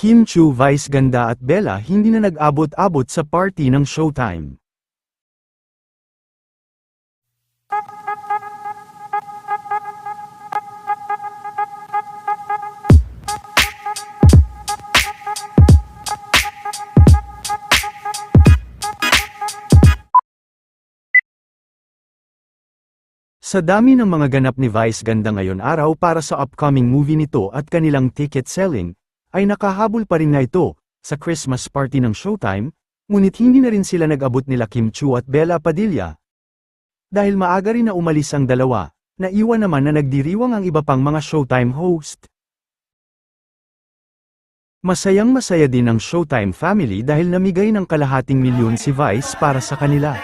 Kim Chu, Vice Ganda at Bella hindi na nag-abot-abot sa party ng Showtime. Sa dami ng mga ganap ni Vice Ganda ngayon araw para sa upcoming movie nito at kanilang ticket selling, ay nakahabol pa rin nga ito, sa Christmas party ng Showtime, ngunit hindi na rin sila nag-abot nila Kim Chu at Bella Padilla. Dahil maaga rin na umalis ang dalawa, naiwan naman na nagdiriwang ang iba pang mga Showtime host. Masayang-masaya din ang Showtime family dahil namigay ng kalahating milyon si Vice para sa kanila.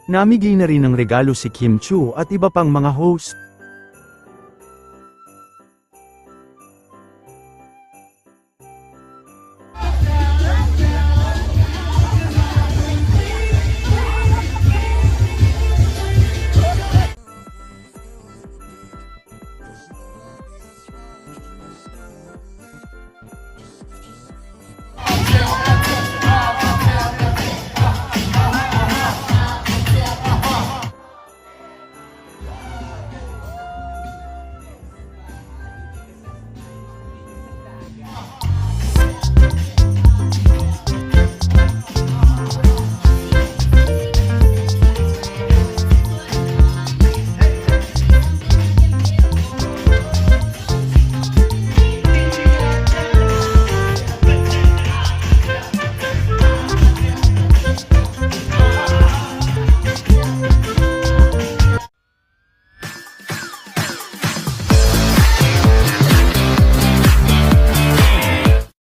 Namigay na rin ng regalo si Kim Chu at iba pang mga host.